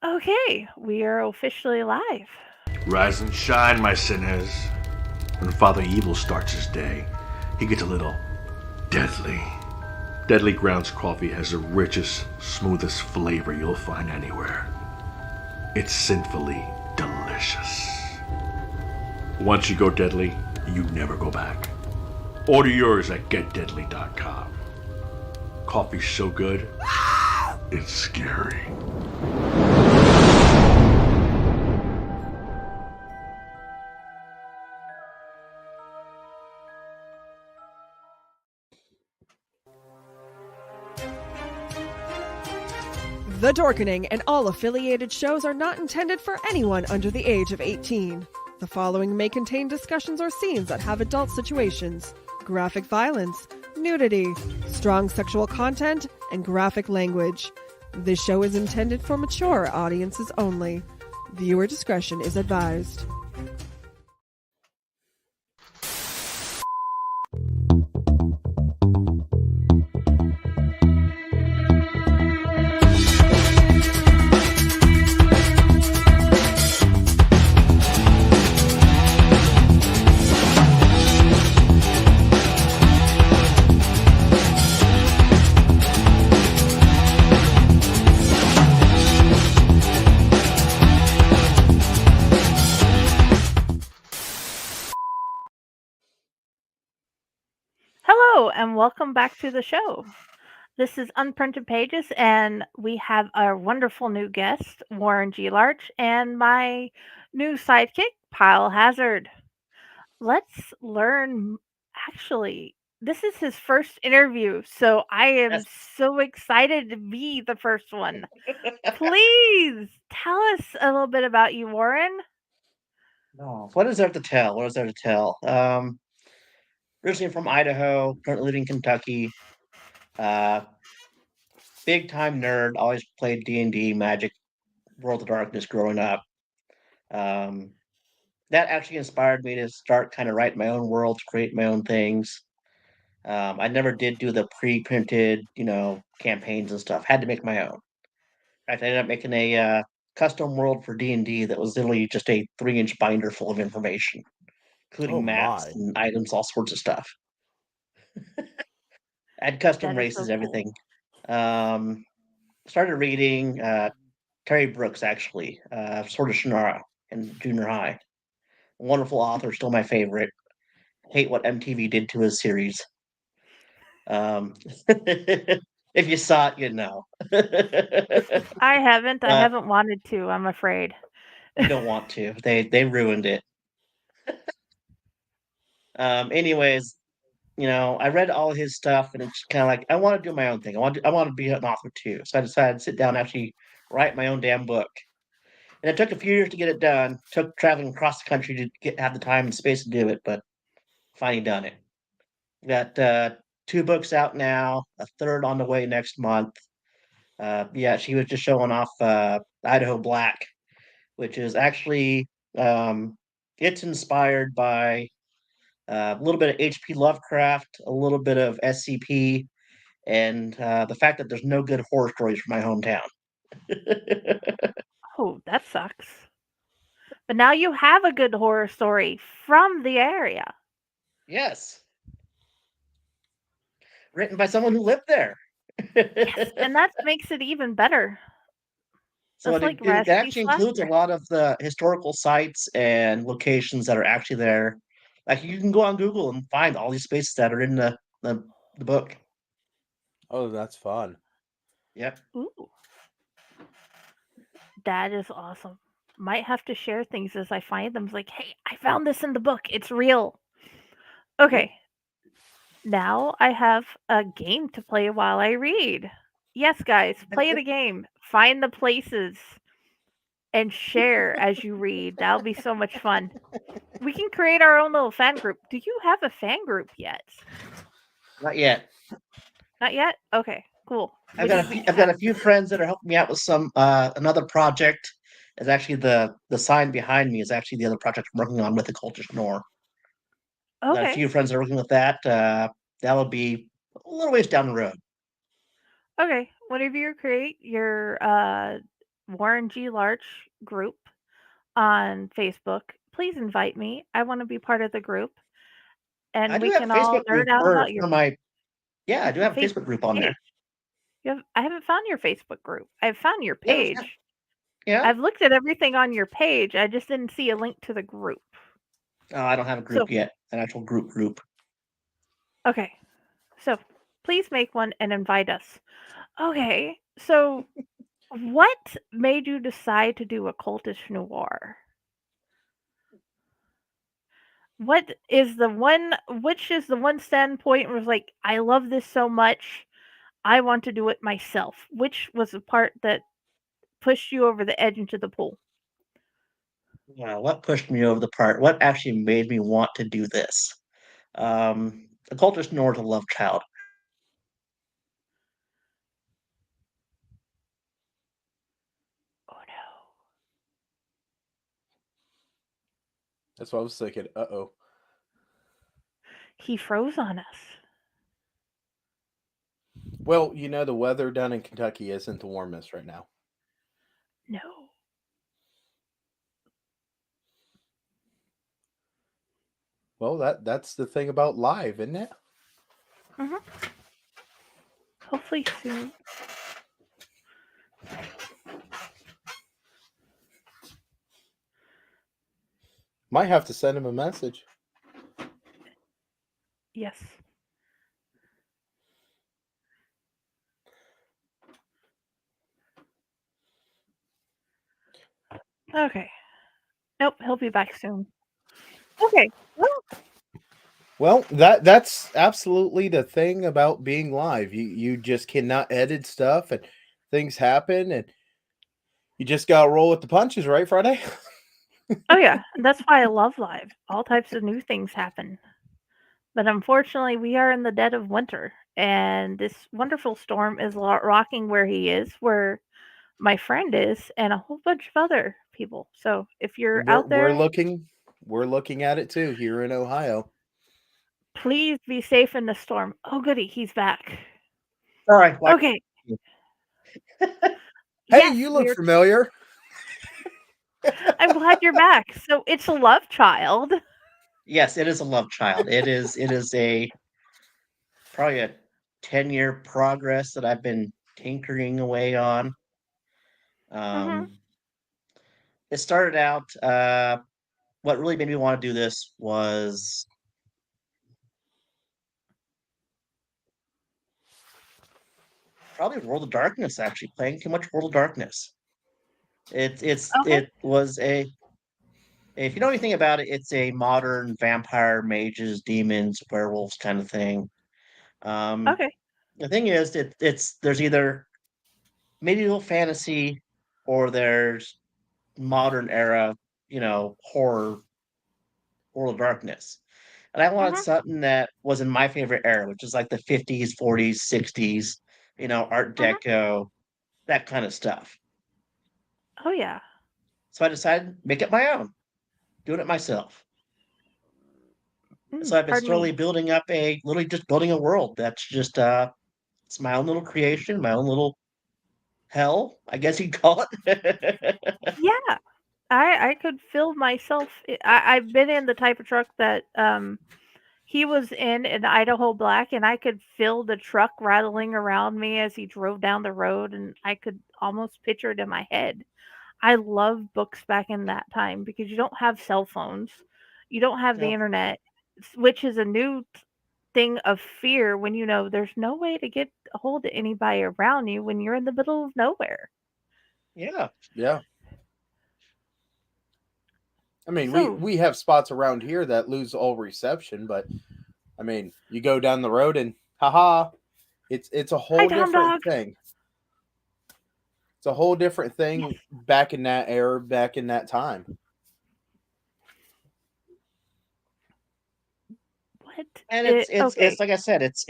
Okay, we are officially live. Rise and shine, my sinners. When Father Evil starts his day, he gets a little deadly. Deadly Grounds coffee has the richest, smoothest flavor you'll find anywhere. It's sinfully delicious. Once you go deadly, you never go back. Order yours at getdeadly.com. Coffee's so good, it's scary. The Dorkening and all affiliated shows are not intended for anyone under the age of 18. The following may contain discussions or scenes that have adult situations, graphic violence, nudity, strong sexual content, and graphic language. This show is intended for mature audiences only. Viewer discretion is advised. Hello, and welcome back to the show. This is Unprinted Pages, and we have our wonderful new guest, Warren G. Larch, and my new sidekick, Pyle Hazard. Let's learn. Actually, this is his first interview, so I am Yes. so excited to be the first one. Please tell us a little bit about you, Warren. No. What is there to tell? What is there to tell? Originally from Idaho, currently living in Kentucky. Uh, Big time nerd. Always played D&D, Magic, World of Darkness growing up. Um, that actually inspired me to start kind of write my own worlds, create my own things. I never did do the pre-printed, campaigns and stuff. Had to make my own. In fact, I ended up making a custom world for D&D that was literally just a 3-inch binder full of information, Oh including maps my. and items, all sorts of stuff. I had custom That is so races, cool. everything. Um, Started reading Terry Brooks, actually, Sword of Shannara in junior high. Wonderful author, still my favorite. Hate what MTV did to his series. If you saw it, you'd know. I haven't. I But haven't wanted to, I'm afraid. you don't want to. They ruined it. Anyways, I read all his stuff, and it's kind of like I want to do my own thing. I want to be an author too. So I decided to sit down and actually write my own damn book. And it took a few years to get it done. Took traveling across the country to have the time and space to do it, but finally done it. Got 2 books out now, a third on the way next month. Yeah, she was just showing off Idaho Black, which is actually um, it's inspired by a little bit of H.P. Lovecraft, a little bit of SCP, and the fact that there's no good horror stories from my hometown. Oh, that sucks. But now you have a good horror story from the area. Yes, written by someone who lived there. Yes, and that makes it even better. So That's it, like it actually Rasky's includes a laughter. lot of the historical sites and locations that are actually there. Like you can go on Google and find all these spaces that are in the book. Oh, that's fun. Yep. Ooh, that is awesome. Might have to share things as I find them. It's like, hey, I found this in the book. It's real. Yep. Okay, now I have a game to play while I read. Yes, guys, play the game. Find the places and share as you read. That'll be so much fun. We can create our own little fan group. Do you have a fan group yet? Not yet. Not yet? Okay, cool. I've We got a need to few, I've got chat. a few friends that are helping me out with some another project. Is actually the sign behind me is actually the other project I'm working on with the culture snore. Got a Okay. few friends that are working with that. That'll be a little ways down the road. Okay. Whenever you create your Warren G. Larch group on Facebook. Please invite me. I want to be part of the group, I and do we have can a all Facebook nerd group out for about your my yeah, I do have a Facebook Facebook group on there. page. I haven't found your Facebook group. I've found your You understand? page. Yeah. I've looked at everything on your page. I just didn't see a link to the group. Oh, I don't have a So, group yet, an actual group. okay. So, please make one and invite us. Okay. So, what made you decide to do a cultish noir? What is the one which is the one standpoint where it's like, I love this so much, I want to do it myself? Which was the part that pushed you over the edge into the pool? What pushed me over the part? What actually made me want to do this? The cultist Nor's a love child. Oh no. That's what I was thinking. Uh-oh. He froze on us. Well, the weather down in Kentucky isn't the warmest right now. No. Well, that's the thing about live, isn't it? Hmm. Hopefully soon. Might have to send him a message. Yes. Okay. Nope, he'll be back soon. Okay. Well, Well, that's absolutely the thing about being live. You just cannot edit stuff and things happen and you just gotta roll with the punches, right, Friday? oh yeah, and that's why I love live. All types of new things happen. But unfortunately, we are in the dead of winter, and this wonderful storm is rocking where he is, where my friend is, and a whole bunch of other people. So if you're we're out we're there, looking we're looking at it too here in Ohio. please be safe in the storm. Oh, goody, he's back. Sorry, why? Okay, Hey, yes, you look we're. familiar. I'm glad you're back. So it's a love child. Yes, it is a love child. It is a probably a 10-year progress that I've been tinkering away on. Hmm. Um, it started out. What really made me want to do this was probably World of Darkness. Actually, playing too much World of Darkness. Okay, It was a if you know anything about it, it's a modern vampire, mages, demons, werewolves kind of thing. Um, okay. the thing is, it's there's either medieval fantasy or there's modern era, horror, World of Darkness. And I wanted Hmm. something that was in my favorite era, which is like the 50s, 40s, 60s, Art Hmm. Deco, that kind of stuff. Oh yeah. So I decided make it my own, doing it myself. So I've been Pardon me. slowly building up literally just building a world that's just it's my own little creation, my own little hell, I guess you'd call it. Yeah, I could feel myself. I've been in the type of truck that he was in an Idaho Black, and I could feel the truck rattling around me as he drove down the road, and I could almost picture it in my head. I loved books back in that time because you don't have cell phones, you don't have the No, internet, which is a new thing of fear when you know there's no way to get a hold of anybody around you when you're in the middle of nowhere. yeah, Yeah. I mean, we So, we have spots around here that lose all reception, but I mean, you go down the road and haha, it's a hi, whole Down different Dog. thing. It's a whole different Yes. thing back in that era, back in that time. What? and Okay. it's like I said, it's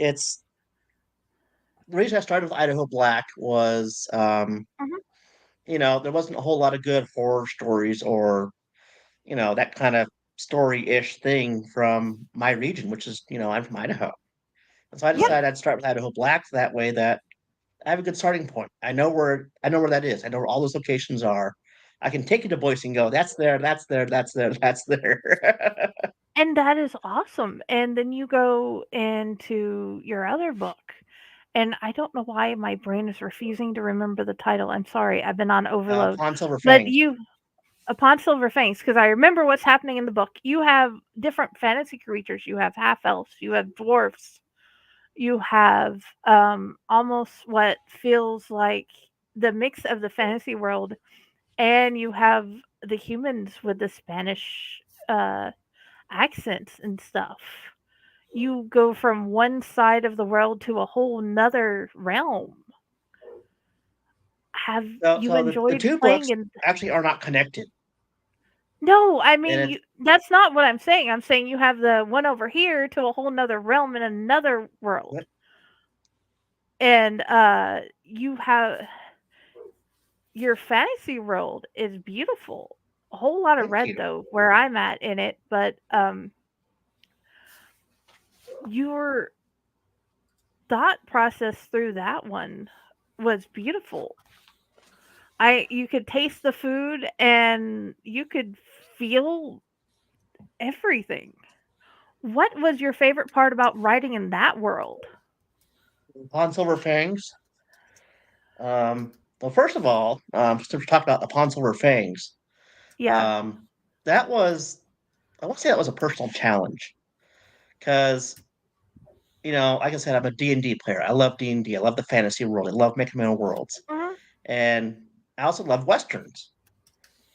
the reason I started with Idaho Black was Mhm. there wasn't a whole lot of good horror stories or that kind of story-ish thing from my region, which is I'm from Idaho. And so I Yeah. decided I'd start with Idaho Black that way that I have a good starting point. I know where that is. I know where all those locations are. I can take you to Boise and go, that's there, that's there, that's there, that's there. And that is awesome. And then you go into your other book. And I don't know why my brain is refusing to remember the title. I'm sorry. I've been on overload. Upon Silver But Fangs. you Upon Silver Fangs, because I remember what's happening in the book. You have different fantasy creatures. You have half elves, you have dwarfs, you have almost what feels like the mix of the fantasy world, and you have the humans with the Spanish uh, accents and stuff. You go from one side of the world to a whole nother realm. Have you So the enjoyed two playing books in? actually are not connected. No, I And mean it's you. That's not what I'm saying. I'm saying you have the one over here to a whole nother realm in another world, what? and you have your fantasy world is beautiful. A whole lot of Thank red you. though, where I'm at in it, but your thought process through that one was beautiful. I You could taste the food and you could feel everything. What was your favorite part about writing in that world? Upon Silver Fangs. Well, first of all, to talk about Upon Silver Fangs, Yeah. um, that was, I want to say that was a personal challenge because, like I said, I'm a D&D player. I love D&D. I love the fantasy world. I love making my own worlds. Mhm. And I also love Westerns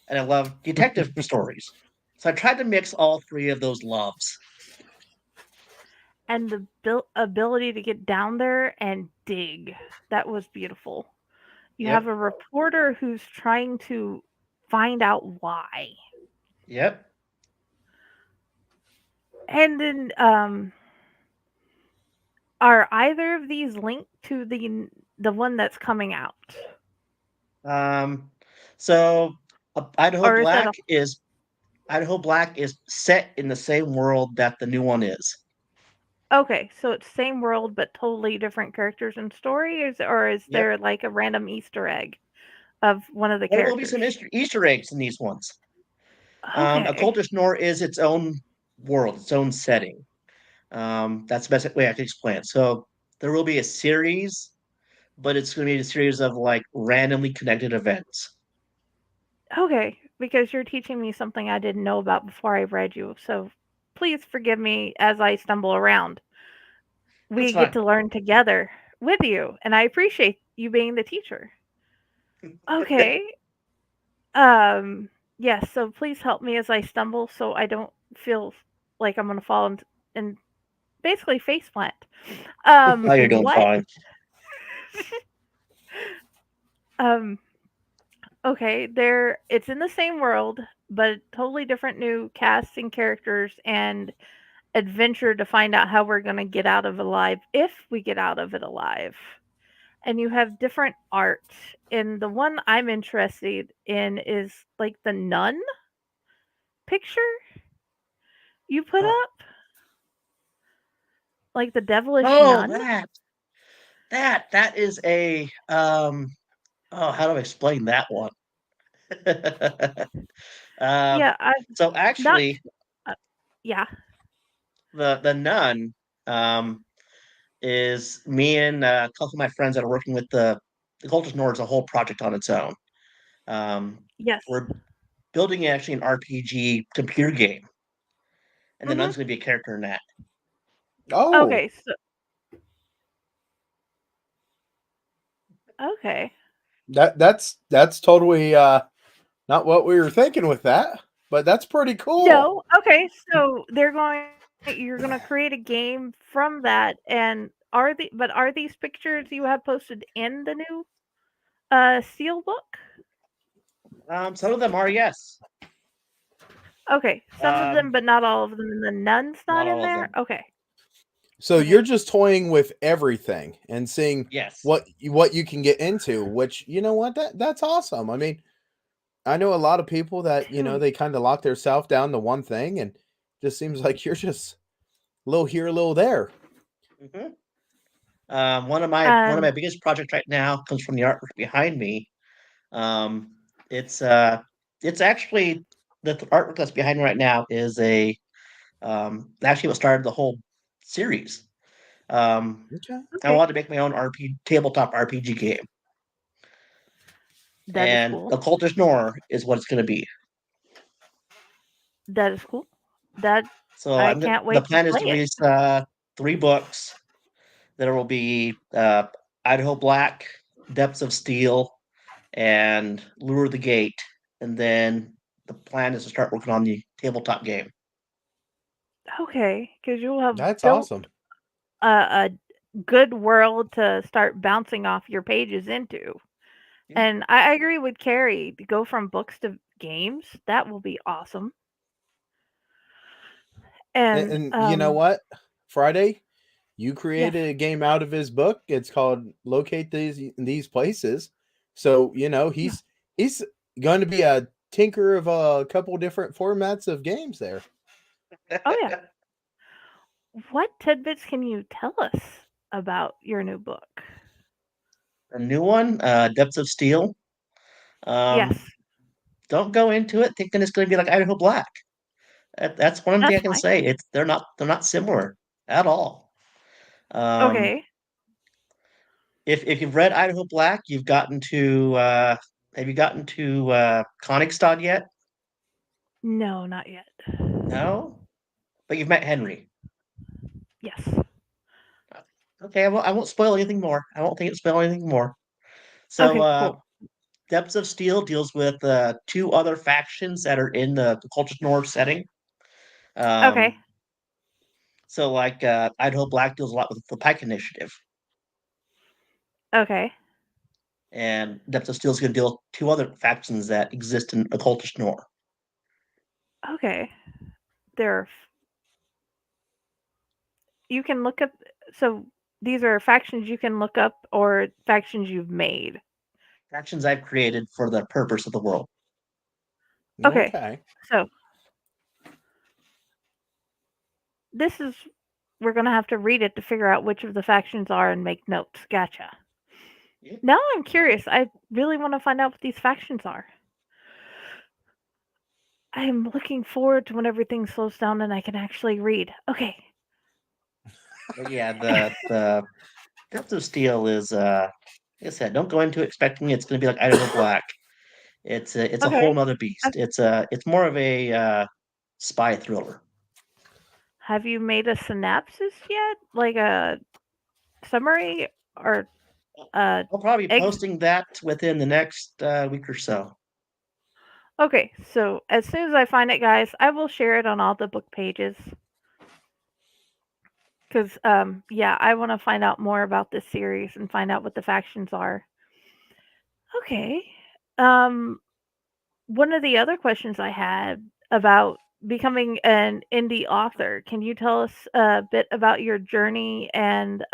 and I love detective stories. So I tried to mix all three of those loves. And the ability to get down there and dig. That was beautiful. You have Yep. a reporter who's trying to find out why. Yep. And then are either of these linked to the one that's coming out? Um, so Idaho Or is that Black a is Idaho Black is set in the same world that the new one is. Okay, so it's same world but totally different characters and story, or is Yep. there like a random Easter egg of one of the There will be characters? some Easter eggs in these ones. Okay. Occultist Nor is its own world, its own setting. That's the best way I can explain it. So there will be a series, but it's going to be a series of like randomly connected events. Okay, because you're teaching me something I didn't know about before I read you. So please forgive me as I stumble around. That's We get fine. to learn together with you, and I appreciate you being the teacher. Okay. Um yes, so please help me as I stumble so I don't feel like I'm going to fall and basically face plant. Oh, you're doing What fine. um okay, there it's in the same world, but totally different new casts and characters and adventure to find out how we're going to get out of it alive if we get out of it alive. And you have different art. And the one I'm interested in is like the nun picture you put Oh, up, like the devilish oh, nun. that is a oh, how do I explain that one? um, Yeah, I so not actually, uh, yeah. the nun um is me and a couple of my friends that are working with the Cultist Nord is a whole project on its own. Um, Yes. we're building actually an RPG computer game, and the Mhm. nun's going to be a character in that. Oh, Okay, so okay. that's totally not what we were thinking with that, but that's pretty cool. No, okay, so you're going to create a game from that, and are these pictures you have posted in the new seal book? Some of them are yes, Okay, some of them um, but not all of them, and the nun's not not in all of there? them. Okay. So Okay. you're just toying with everything and seeing Yes, what you can get into, which you know what that's awesome. I mean, I know a lot of people that Dude, they kind of lock themselves down to one thing, and just seems like you're just a little here, a little there. hmm One of my And biggest projects right now comes from the artwork behind me. Um, it's uh, it's actually the artwork that's behind me right now is a actually what started the whole series. Um, Okay. I okay, wanted to make my own tabletop RPG game, that is and cool. Occultist Noir is what it's going to be. That is cool. That So I can't the wait to plan is play to it. release 3 books. There will be Idaho Black, Depths of Steel, and Lure the Gate, and then the plan is to start working on the tabletop game. Okay, because you'll have That's built awesome. a good world to start bouncing off your pages into. Yeah. And I agree with Carrie. To go from books to games, that will be awesome. And, And and you know what? Friday, you yes. created a game out of his book. It's called Locate These Places. So, Yeah. he's going to be a tinker of a couple different formats of games there. Oh yeah. What tidbits can you tell us about your new book? A new one, Depths of Steel. Yes, Um, don't go into it thinking it's going to be like Idaho Black. That's one thing I that's can fine. say. They're not similar at all. Um, Okay. if you've read Idaho Black, you've gotten to have you gotten to Konigstad yet? No, not yet. No, but you've met Henry. Yes. Okay, I won't spoil anything more. I won't think it spoil anything more. So, Okay, cool. Depths of Steel deals with 2 other factions that are in the Culture North setting. Okay. Um, so, like Idaho Black deals a lot with the Pike Initiative, Okay. and Depths of Steel is going to deal with 2 other factions that exist in Occultist North. Okay. There are you can look up so these are factions you can look up or factions you've made. Factions I've created for the purpose of the world. Okay. Okay. So, this is we're going to have to read it to figure out which of the factions are and make notes. Gotcha. Yeah. Now I'm curious. I really want to find out what these factions are. I'm looking forward to when everything slows down and I can actually read. Okay. But yeah, the Depths of Steel is like I said, don't go into expecting it's going to be like Idaho Black. It's a whole Okay. nother Have, beast. It's more of a spy thriller. have you made a synopsis yet? Like a summary or a I'll probably be ex posting that within the next week or so. Okay, so as soon as I find it, guys, I will share it on all the book pages. Because, yeah, I want to find out more about this series and find out what the factions are. Okay. Um, one of the other questions I had about becoming an indie author, can you tell us a bit about your journey and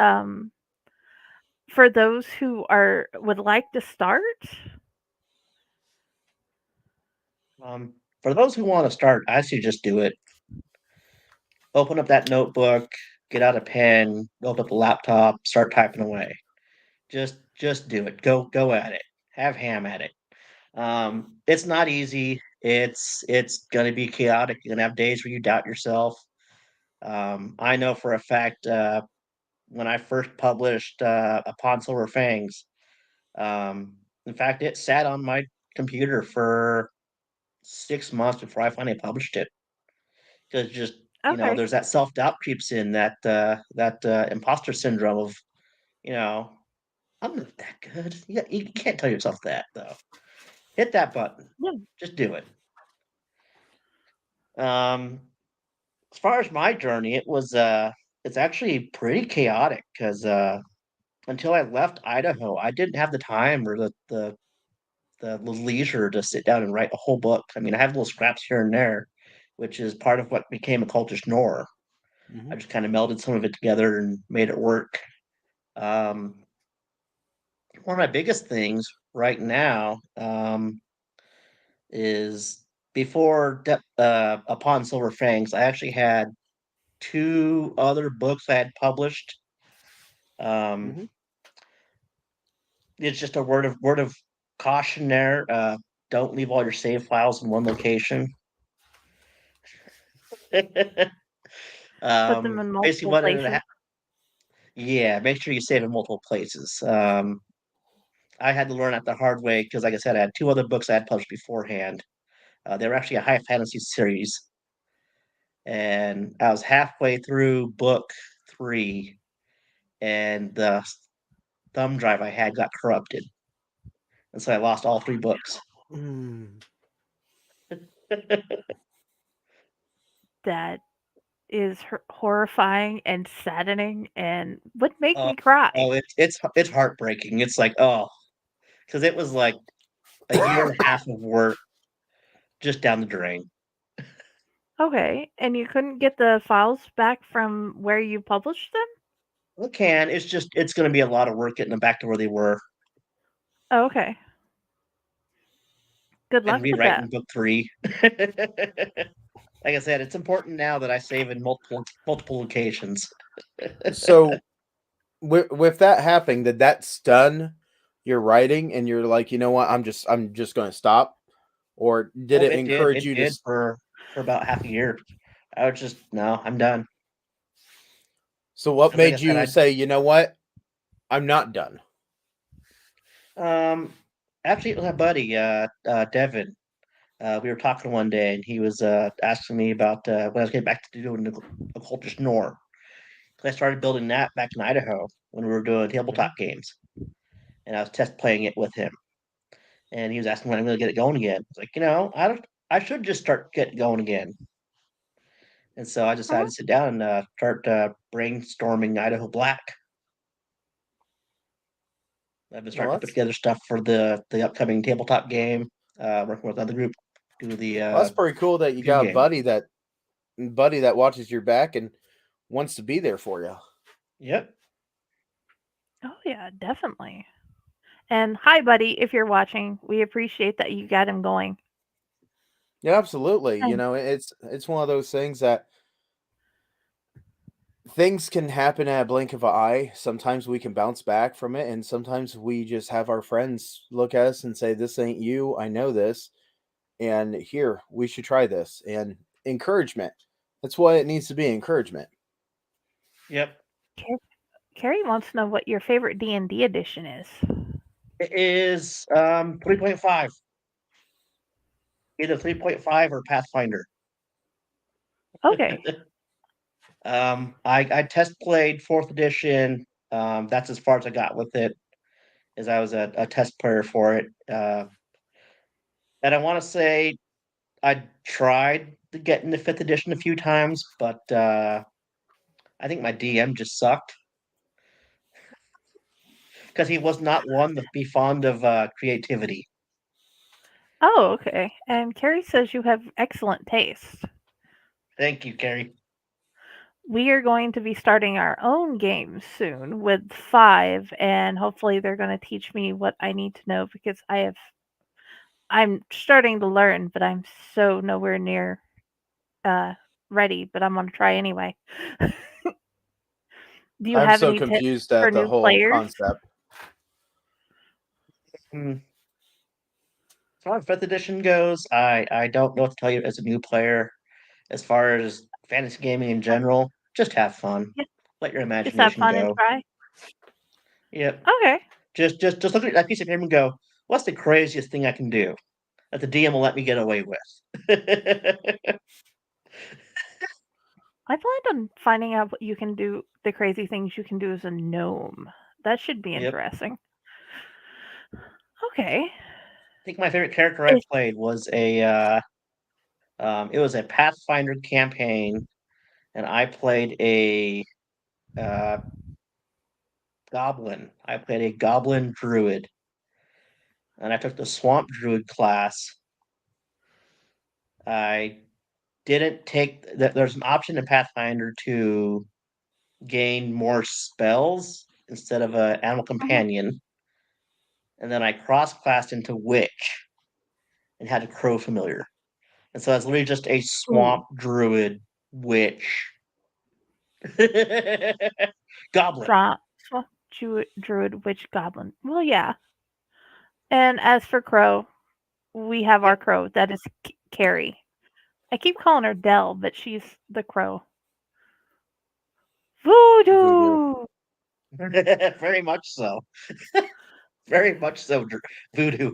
for those who are would like to start? For those who want to start, I say just do it. Open up that notebook, get out a pen, open up a laptop, start typing away. Just do it. Go at it. Have ham at it. It's not easy. It's gonna be chaotic. You're gonna have days where you doubt yourself. I know for a fact when I first published Upon Silver Fangs, in fact, it sat on my computer for 6 months before I finally published it because just Okay. there's that self doubt creeps in that imposter syndrome of you know I'm not that good. You can't tell yourself that though. Hit that button. Yeah. Just do it. Um, as far as my journey, it's actually pretty chaotic because until I left Idaho, I didn't have the time or the leisure to sit down and write a whole book. I mean, I have little scraps here and there, which is part of what became a cultish Nor. I Hmm. just kind of melded some of it together and made it work. Um, one of my biggest things right now is upon Silver Fangs, I actually had 2 other books I had published Um, Mhm. it's just a word of caution there. Don't leave all your save files in one location. Put them in Basically, multiple what ended up places. yeah, make sure you save in multiple places. I had to learn that the hard way because, like I said, I had two other books I had published beforehand. They were actually a high fantasy series, and I was halfway through book three, and the thumb drive I had got corrupted, and so I lost all three books. Mm. That is horrifying and saddening and would make Oh, me cry. oh, it's heartbreaking. It's like, oh, because it was like a year and a half of work just down the drain. Okay, and you couldn't get the files back from where you published them? It can. It's just it's going to be a lot of work getting them back to where they were Oh, okay. Good and luck with that. rewriting book three. Like I said, it's important now that I save in multiple locations. So with that happening, did that stun your writing and you're like, you know what, I'm just going to stop, or did Oh, it it did. encourage It you to did for about half a year. I was just no, I'm done. so what Because like I made said, you say, you know what, I'm not done? actually it was my buddy, Devin. We were talking one day, and he was asking me about when I was getting back to doing the occultist Nor. Because I started building that back in Idaho when we were doing tabletop Mhm. games, and I was test playing it with him. And he was asking when I'm going to get it going again. I was like, I should just start getting going again. And so I decided Mhm. to sit down and start brainstorming Idaho Black. I've been Well, starting to put together stuff for the upcoming tabletop game. Working with another group, do the that's pretty cool that you review got a game. buddy that watches your back and wants to be there for you. Yep. Oh, yeah, definitely. And hi, buddy, if you're watching, we appreciate that you got him going. Yeah, absolutely. And It's one of those things that things can happen at a blink of an eye. Sometimes we can bounce back from it, and sometimes we just have our friends look at us and say, "This ain't you. I know this, and here we should try this." And encouragement. That's what it needs to be. Encouragement. Yep. Car- Carrie wants to know what your favorite D&D edition is. It is 3.5, either 3.5 or Pathfinder. Okay. I test played fourth edition. That's as far as I got with it, as I was a test player for it. And I want to say I tried to get into fifth edition a few times, but I think my DM just sucked because he was not one to be fond of creativity. Oh, okay. And Carrie says you have excellent taste. Thank you, Carrie. We are going to be starting our own game soon with 5, and hopefully they're going to teach me what I need to know because I'm starting to learn, but I'm so nowhere near uh ready, but I'm going to try anyway. Do you I'm have so any tips confused for at the new whole players? concept. Mm, as far as fifth edition goes, I don't know what to tell you as a new player. As far as fantasy gaming in general, just have fun. Yeah, Let your just have imagination fun and go. try. Yep. Okay. Just look at that piece of paper and go, what's the craziest thing I can do that the DM will let me get away with? I planned on finding out what you can do, the crazy things you can do as a gnome. That should be Yep. interesting. Okay. I think my favorite character I Is played was it was a Pathfinder campaign, and I played a uh, goblin. I played a goblin druid, and I took the swamp druid class. I didn't take that. There's an option in Pathfinder to gain more spells instead of an animal mhm, companion, and then I cross-classed into witch and had a crow familiar, and so that's literally just a ooh, swamp druid witch goblin. drop. Druid, Witch, Goblin. Well, yeah. And as for Crow, we have our Yep. Crow. That is Carrie. I keep calling her Dell, but she's the Crow. Voodoo. Voodoo. Very much so. Very much so, voodoo.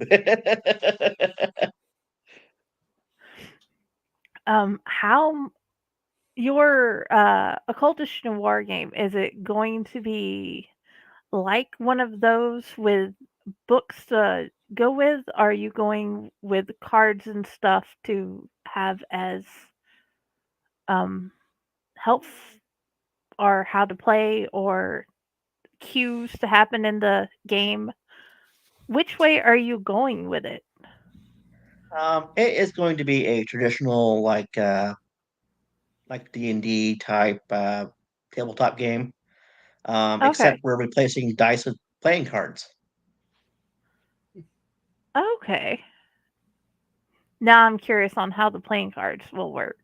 How your occultish noir game, is it going to be like one of those with books to go with? Are you going with cards and stuff to have as um help or how to play or cues to happen in the game? Which way are you going with it? It is going to be a traditional like D&D type tabletop game. Okay. Except we're replacing dice with playing cards. Okay. Now I'm curious on how the playing cards will work.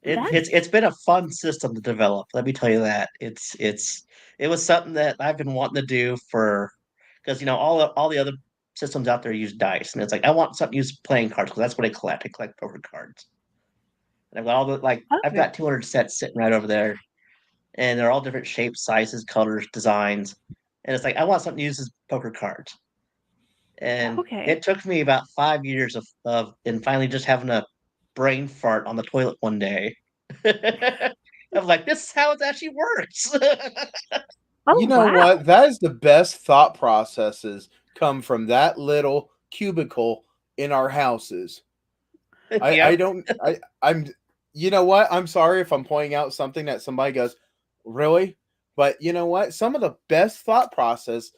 That's It's been a fun system to develop. Let me tell you that it was something that I've been wanting to do for because all the other systems out there use dice, and it's like I want something to use playing cards because that's what I collect. I collect poker cards, and I've got all the I've okay. got 200 sets sitting right over there, and they're all different shapes, sizes, colors, designs, and it's like I want something to use as poker cards. And Okay. it took me about 5 years of and finally just having a brain fart on the toilet one day. I'm like, this is how it actually works. You Oh know wow. what? That is the best thought processes come from that little cubicle in our houses. I Yep. don't I'm you know what? I'm sorry if I'm pointing out something that somebody goes, "Really?" But you know what? Some of the best thought process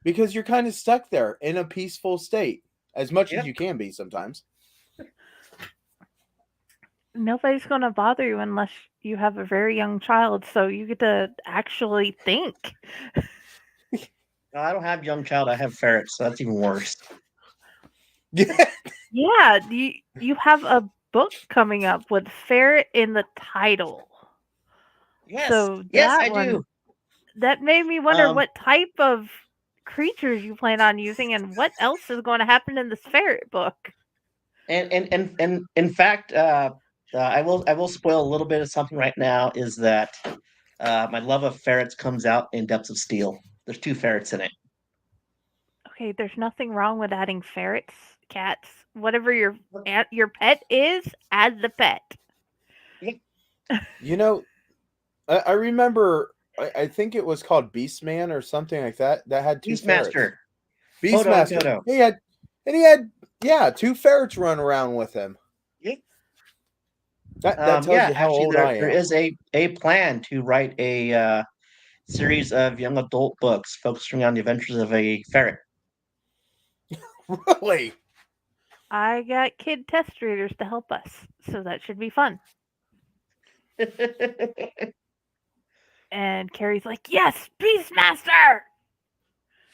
because you're kind of stuck there in a peaceful state as much as Yep. you can be sometimes. Nobody's gonna bother you unless you have a very young child, so you get to actually think. No, I don't have young child. I have ferrets, so that's even worse. Yeah, you have a book coming up with ferret in the title. Yes. So Yes, that I one do. that made me wonder Um, what type of creatures you plan on using and what else is going to happen in this ferret book. and in fact, I will spoil a little bit of something right now. Is that my love of ferrets comes out in Depths of Steel. There's two ferrets in it. Okay, there's nothing wrong with adding ferrets, cats, whatever your pet is, add the pet. You know, I remember I think it was called Beastman or something like that that had two ferrets. Beastmaster, Hodo and Beastmaster. Dodo. He had yeah, two ferrets run around with him. Yeah. That tells Yeah, you how actually, old I there am. is a plan to write a series of young adult books focusing on the adventures of a ferret. Really? I got kid test readers to help us, so that should be fun. And Carrie's like, "Yes, Beastmaster!"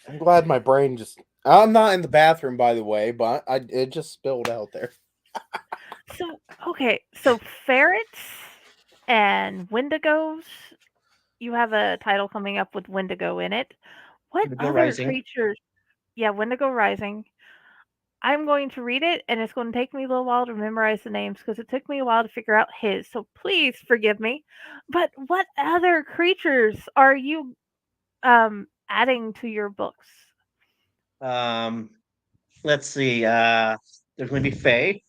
I'm glad my brain just I'm not in the bathroom by the way, but it just spilled out there. So, okay, so ferrets and wendigos, you have a title coming up with wendigo in it. What The Go other Rising. creatures? Yeah, Wendigo Rising. I'm going to read it, and it's going to take me a little while to memorize the names because it took me a while to figure out his. So please forgive me. But what other creatures are you adding to your books? Um, let's see. There's going to be Fae.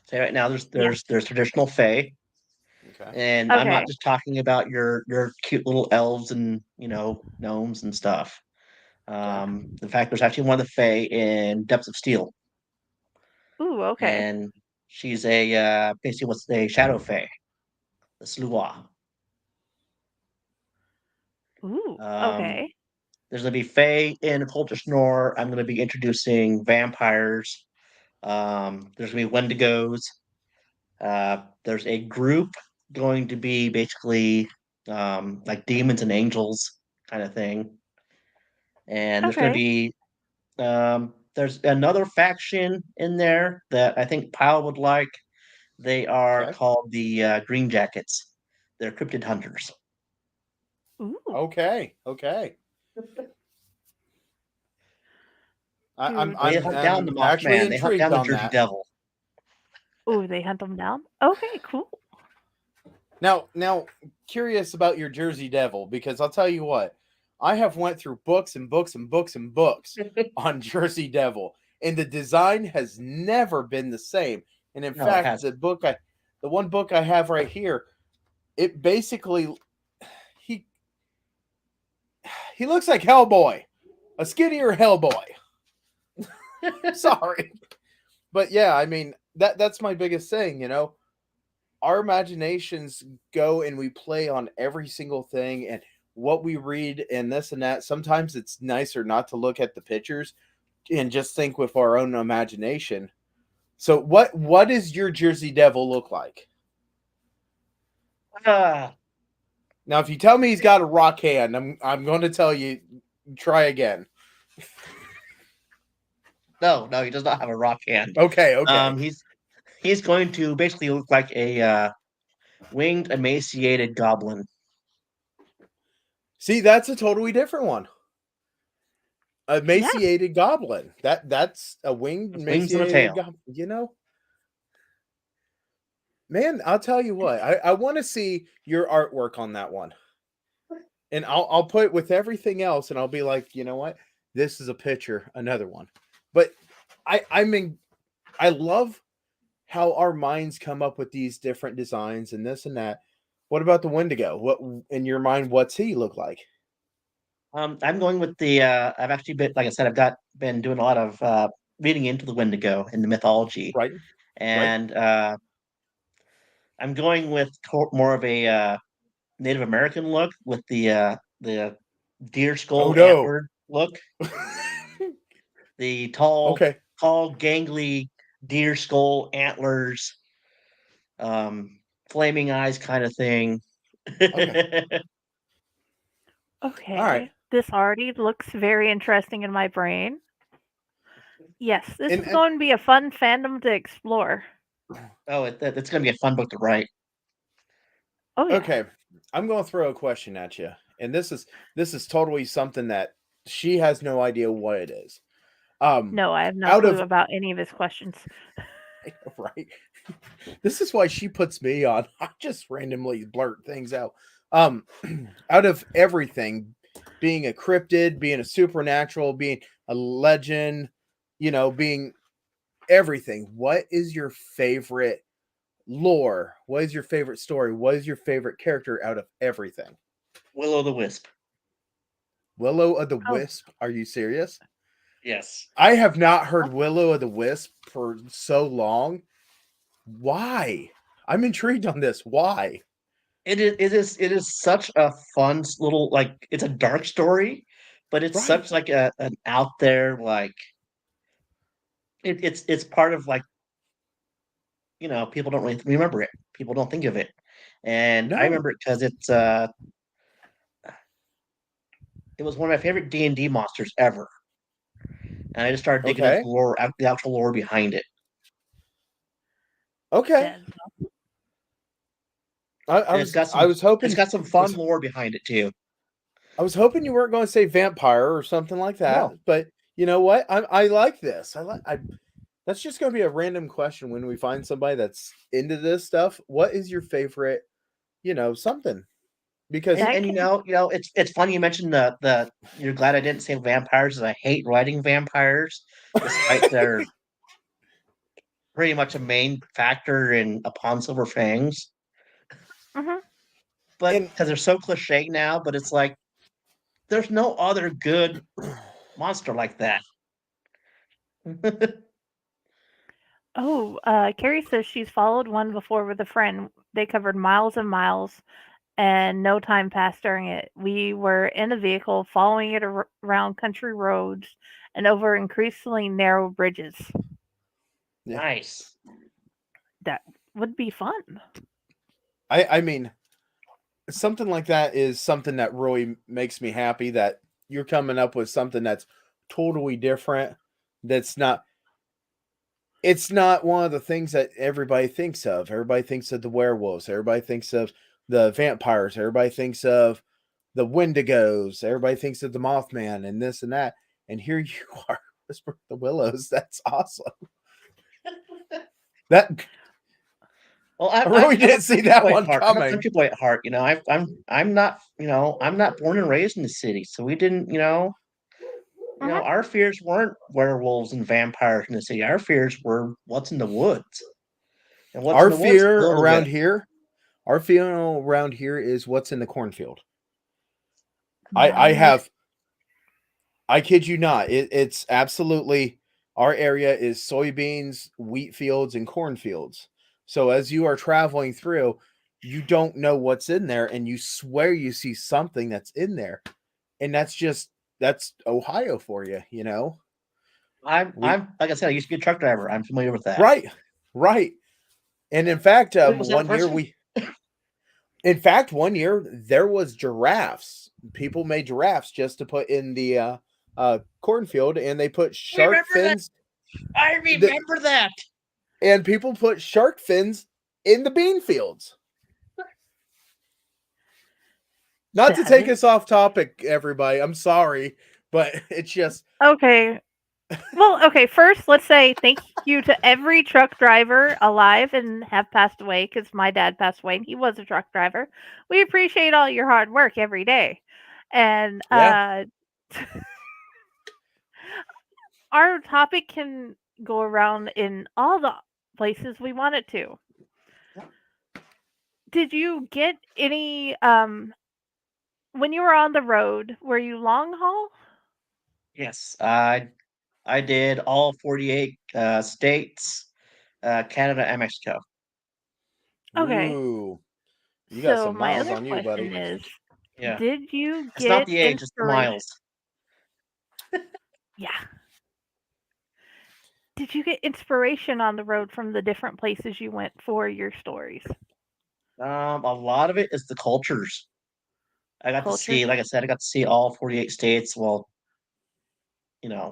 Say right now, Yeah. there's traditional Fae, Okay. and I'm not Okay. just talking about your cute little elves and gnomes and stuff. Okay. In fact, there's actually one of the Fae in Depths of Steel, Ooh. Okay. and she's a basically what's a shadow Fae, the Sluagh. Ooh. Um, Okay. there's gonna be Fae in Culture Snore. I'm gonna be introducing vampires. There's gonna be Wendigos. There's a group going to be basically like demons and angels kind of thing, and there's gonna Okay. be there's another faction in there that I think Pyle would like. They are Okay. called the Green Jackets. They're cryptid hunters. Ooh. Okay. Dude. They hunt down the I'm actually Mothman. They hunt intrigued down the on Jersey that. Devil. Ooh, they hunt them down? Okay, cool. Now, curious about your Jersey Devil, because I'll tell you what, I have went through books and books and books and books on Jersey Devil, and the design has never been the same. And in No, it fact, has. the one book I have right here, it basically he he looks like Hellboy, a skinnier Hellboy. Sorry, but yeah, I mean that's my biggest thing. Our imaginations go and we play on every single thing and what we read and this and that. Sometimes it's nicer not to look at the pictures and just think with our own imagination. So what does your Jersey Devil look like? Ah, Now, if you tell me he's got a rock hand, I'm going to tell you try again. no, he does not have a rock hand. Okay. He's going to basically look like a winged, emaciated goblin. See, that's a totally different one. Yeah. Emaciated goblin. That's a winged With wings and a emaciated tail. goblin. Man, I'll tell you what. I want to see your artwork on that one. And I'll put it with everything else and I'll be like, you know what? This is a picture, another one. But I mean I love how our minds come up with these different designs and this and that. What about the Wendigo? What in your mind? What's he look like? I'm going with the. I've actually been, like I said, been doing a lot of reading into the Wendigo and the mythology, Right, right. and I'm going with more of a Native American look with the deer Oh skull no. antler look, the tall, Okay, gangly deer skull antlers, um, flaming eyes kind of thing. okay. All right. Okay. This already looks very interesting in my brain. Yes, this is And going to be a fun fandom to explore. Oh, it's going to be a fun book to write. Oh, yeah. okay, I'm going to throw a question at you, and this is totally something that she has no idea what it is. No, I have no Out clue of about any of his questions. right, this is why she puts me on. I just randomly blurt things out. Um, out of everything, being a cryptid, being a supernatural, being a legend, being everything. What is your favorite lore? What is your favorite story? What is your favorite character out of everything? Willow the Wisp. Willow of the Oh, Wisp. Are you serious? Yes. I have not heard Willow of the Wisp for so long. Why? I'm intrigued on this. Why? It is such a fun little, like, it's a dark story, but it's Right. such like an out there, like, it's part of, like, people don't really remember it. People don't think of it. And I No. remember it because it was one of my favorite D&D monsters ever. And I just started digging into Okay. the actual lore behind it. Okay. that's I, I And it's was got I some was it's hoping got some fun lore behind it too. I was hoping you weren't going to say vampire or something like that. No. But you know what? I like this. That's just going to be a random question when we find somebody that's into this stuff. What is your favorite? Something because And that and can. it's funny you mentioned the you're glad I didn't say vampires, as I hate writing vampires, despite their pretty much a main factor in Upon Silver Fangs. Mhm. But and because they're so cliche now, but it's like there's no other good monster like that. Oh, Carrie says she's followed one before with a friend. They covered miles and miles, and no time passed during it. We were in a vehicle following it around country roads and over increasingly narrow bridges. yeah, Nice. That would be fun. I mean something like that is something that really makes me happy that you're coming up with something that's totally different. That's not It's not one of the things that everybody thinks of. Everybody thinks of the werewolves. Everybody thinks of the vampires. Everybody thinks of the Wendigos. Everybody thinks of the Mothman and this and that. And here you are, Whisper of the Willows. That's awesome. That Well, I really I'm a didn't see country that boy at one heart. I'm a coming. country boy at heart. I'm not I'm not born and raised in the city, so we didn't Mhm. our fears weren't werewolves and vampires in the city. Our fears were what's in the woods, and what's in Our the woods is fear a little around bit. here, our fear around here is what's in the cornfield. I Nice. have, I kid you not. It's absolutely, our area is soybeans, wheat fields, and cornfields. So as you are traveling through, you don't know what's in there, and you swear you see something that's in there, and that's Ohio for you, you know. We I'm like I said, I used to be a truck driver. I'm familiar with that. right, right. And in fact, Wait, was that a person? in fact, one year there was giraffes. People made giraffes just to put in the cornfield, and they put I shark remember that. fins. I The, remember that. and people put shark fins in the bean fields. Not to That take is us off topic, everybody. I'm sorry, but it's just okay. Well, okay, first, let's say thank you to every truck driver alive and have passed away because my dad passed away and he was a truck driver. We appreciate all your hard work every day. And yeah. our topic can go around in all the places we want it to. Did you get any when you were on the road, were you long haul? Yes, I did all 48 states, Canada and Mexico. Okay. Ooh, you got So some my miles other on you, question buddy. is, Yeah, did you it's not get the age, it's the inspiration? miles. Yeah. Did you get inspiration on the road from the different places you went for your stories? A lot of it is the cultures. I got to Cultures? see, like I said, I got to see all 48 states. Well,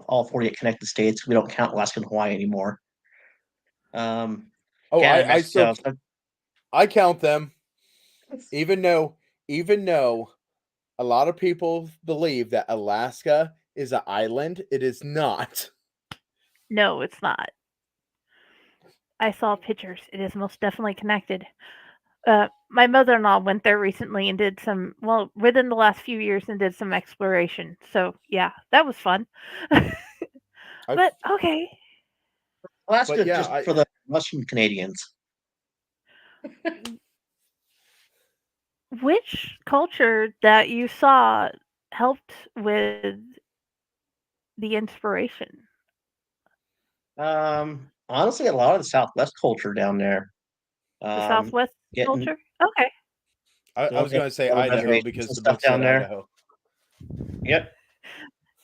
all 48 connected states. We don't count Alaska and Hawaii anymore. Um, Oh, Canada and I still Mexico. So, I count them, even though a lot of people believe that Alaska is an island. It is not. No, it's not. I saw pictures. It is most definitely connected. My mother-in-law went there recently and did some, well, within the last few years and did some exploration. So yeah, that was fun. I But okay, but Alaska yeah, just for the Russian Canadians. which culture that you saw helped with the inspiration? Honestly, a lot of the Southwest culture down there. The Um, Southwest getting culture? Okay. I was they have going to say all the Idaho reservations because and the stuff book down said there. Idaho. Yep.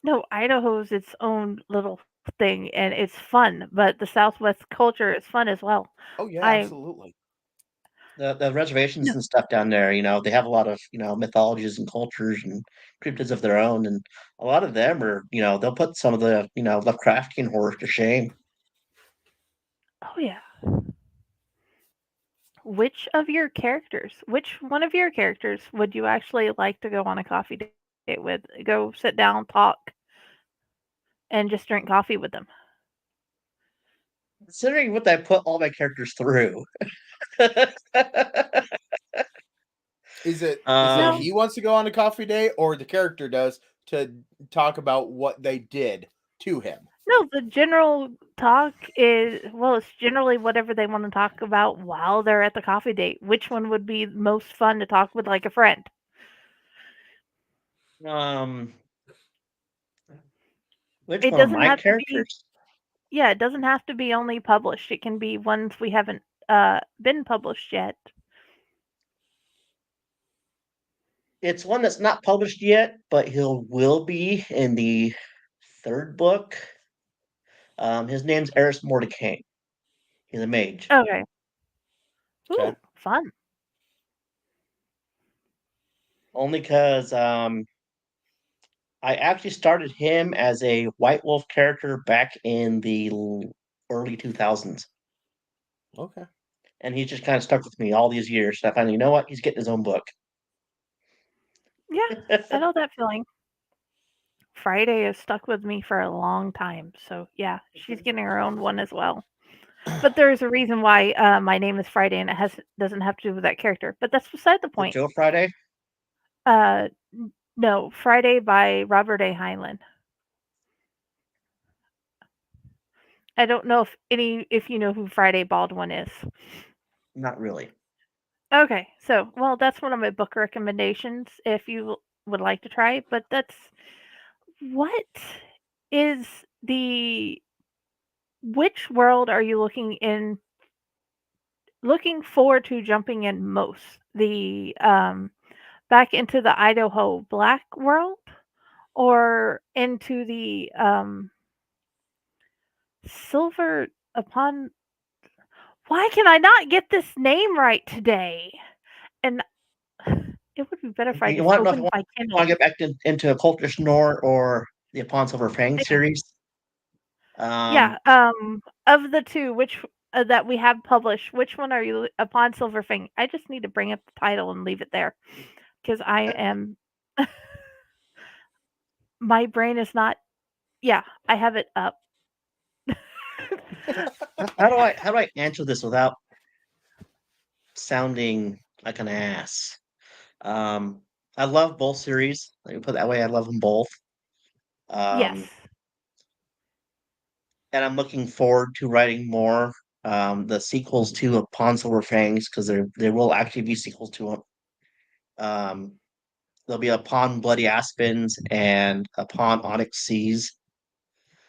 No, Idaho's its own little thing and it's fun, but the Southwest culture is fun as well. Oh yeah, I absolutely. The reservations no, and stuff down there, they have a lot of, mythologies and cultures and cryptids of their own, and a lot of them are, they'll put some of the, Lovecraftian horror to shame. oh yeah. Which one of your characters would you actually like to go on a coffee date with? Go sit down, talk, and just drink coffee with them? Considering what I put all my characters through. Is it No, um, he wants to go on a coffee date or the character does to talk about what they did to him? no, the general talk is, well, it's generally whatever they want to talk about while they're at the coffee date. Which one would be most fun to talk with like a friend? um, which It one of doesn't my have to be, characters? yeah, it doesn't have to be only published. It can be ones we haven't been published yet. It's one that's not published yet, but he'll will be in the third book. His name's Eris Mordecai. He's a mage. Okay. Okay. Ooh, fun. Only because I actually started him as a White Wolf character back in the early 2000s, Okay. and he's just kind of stuck with me all these years. So I finally, you know what? He's getting his own book. Yeah, I know that feeling. Friday has stuck with me for a long time. So, yeah, she's getting her own one as well. But there's a reason why my name is Friday and doesn't have to do with that character. But that's beside the The point. Joe Friday. Uh, no, Friday by Robert A. Heinlein. I don't know if you know who Friday Baldwin is. Not really. Okay, so well, that's one of my book recommendations if you would like to try it. But that's what is the which world are you looking forward to jumping in most? The back into the Idaho black world or into the silver upon why can I not get this name right today? And it would be better if I You just want to know if you opened my want Kindle. to get back into Occultist Snore or the Upon Silver Fang Yeah. series? Yeah, Um, of the 2, which that we have published, which one are you upon Silverfang? I just need to bring up the title and leave it there because I am my brain is not yeah, I have it up. how do I answer this without sounding like an ass? Um, I love both series. Let me put it that way. I love them both. Yes. Um, and I'm looking forward to writing more. The sequels to Upon Silver Fangs because there will actually be sequels to them. Um, there'll be Upon Bloody Aspens and Upon Onyx Seas.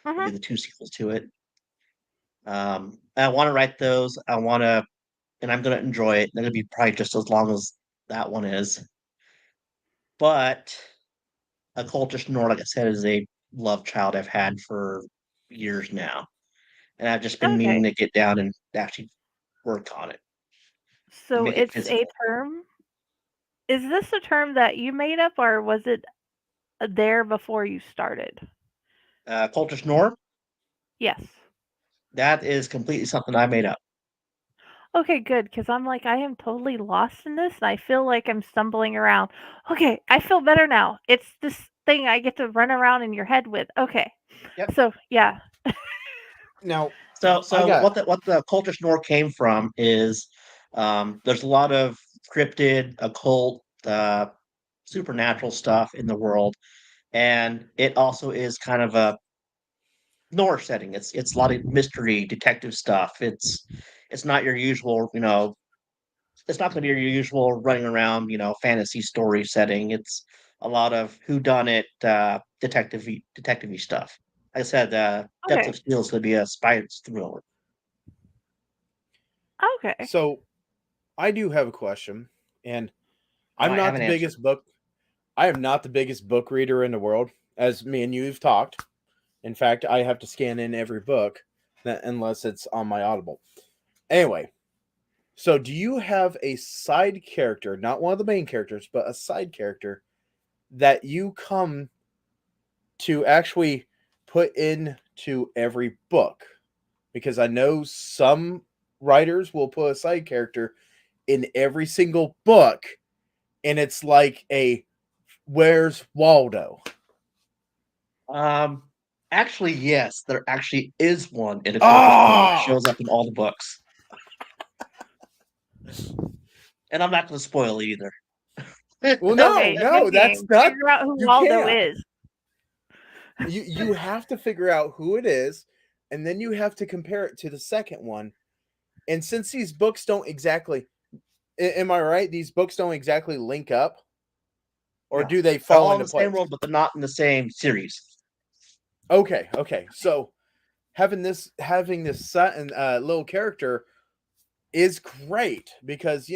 Will Mhm. be the two sequels to it. I want to write those. I want to, and I'm going to enjoy it. They're going to be probably just as long as that one is. But Occultist Nord, like I said, is a love child I've had for years now, and I've just been meaning Okay. to get down and actually work on it and So make it it's a physical. term. Is this a term that you made up or was it there before you started? Occultist Nord, Yes. that is completely something I made up. Okay, good, because I'm like, I am totally lost in this, and I feel like I'm stumbling around. Okay, I feel better now. It's this thing I get to run around in your head with. Okay, Yep. so yeah. Now, So, I so got what the Occultist Nord came from is there's a lot of cryptid, occult, supernatural stuff in the world, and it also is kind of a Norse setting. It's a lot of mystery, detective stuff. It's not your usual, it's not going to be your usual running around, fantasy story setting. It's a lot of whodunit, detective stuff. Like I said, Depths Okay, of Steel is going to be a spy thriller. okay, so I do have a question, and I I'm might have not an the answer. biggest book. I am not the biggest book reader in the world, as me and you have talked. In fact, I have to scan in every book unless it's on my Audible. Anyway, so do you have a side character, not one of the main characters, but a side character that you come to actually put into every book? Because I know some writers will put a side character in every single book, and it's like a Where's Waldo? Um, Actually, yes, there actually is one in Occultist Lore. Ah, Shows up in all the books, and I'm not going to spoil it either. well, no, okay. no, Good that's game. not. Figure out who You Waldo can't. is. You have to figure out who it is, and then you have to compare it to the second one. And since these books don't exactly, am I right? These books don't exactly link up, or No, do they they're fall all in into the same place? world, but they're not in the same series. Okay, okay. So having this certain little character is great because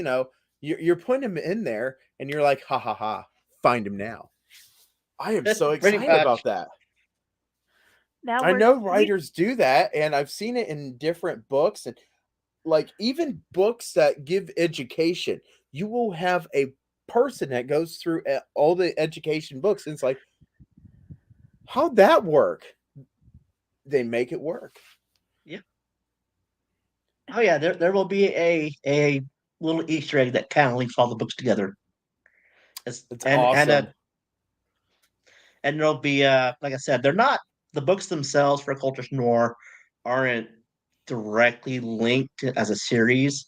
you're putting him in there, and you're like, ha ha ha, find him now. I am so Pretty excited much. about that. Now I we're know we writers do that, and I've seen it in different books, and like even books that give education, you will have a person that goes through all the education books, and it's like, how'd that work? They make it work. Yeah. Oh yeah, there will be a little Easter egg that kind of links all the books together. It's, It's and awesome. and there'll be like I said, they're not the books themselves for Cultures Noir aren't directly linked as a series.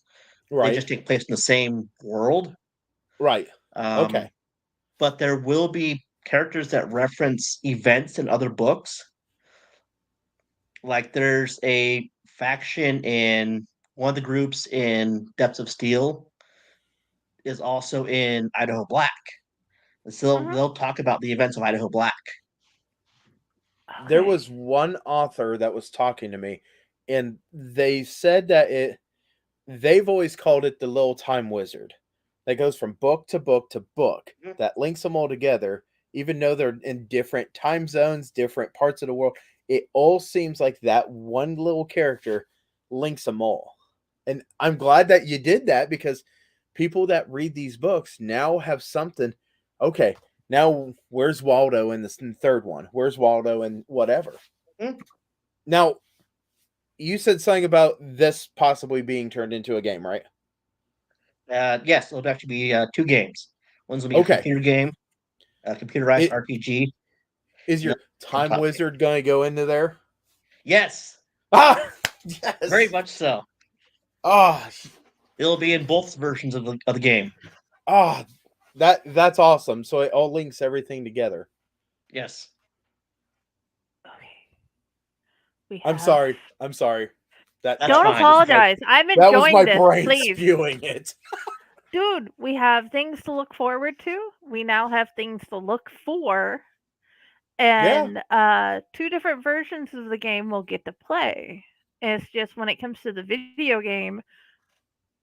They Right. just take place in the same world. Right. Um, Okay. but there will be characters that reference events in other books. Like there's a faction in one of the groups in Depths of Steel is also in Idaho Black. And so Mhm. they'll talk about the events of Idaho Black. There Okay. was one author that was talking to me, and they said that they've always called it the little time wizard that goes from book to book to book Mhm. that links them all together, even though they're in different time zones, different parts of the world. It all seems like that one little character links them all. And I'm glad that you did that because people that read these books now have something. Okay, now where's Waldo in the third one? Where's Waldo in whatever? Mhm. Now, you said something about this possibly being turned into a game, right? Yes, it'll actually be two games. One's will be a Okay. computer game, a computerized It RPG, is and your a time tabletop game. wizard going to go into there? Yes, Ah, very yes. much so. Ah, It'll be in both versions of the game. ah, that's awesome. So it all links everything together. Yes, Okay. We I'm have. sorry. I'm sorry. That that's that Don't was fine. just my apologize. I'm that was enjoying my this. brain Please. spewing it. Dude, we have things to look forward to. We now have things to look for. Yeah. And two different versions of the game we'll get to play. It's just when it comes to the video game,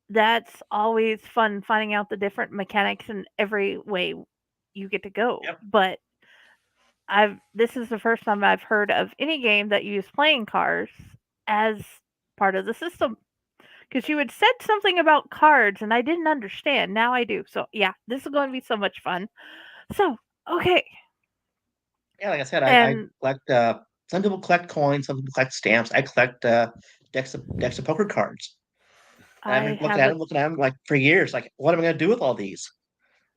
that's always fun finding out the different mechanics in every way you get to go. Yep. But I've this is the first time I've heard of any game that used playing cards as part of the system. Because you had said something about cards and I didn't understand. Now I do. So yeah, this is going to be so much fun. So okay, Yeah, like I said, I and collect. Some people collect coins, some people collect stamps. I collect decks of poker cards. And I've I been have a looking at them like for years. Like, what am I going to do with all these?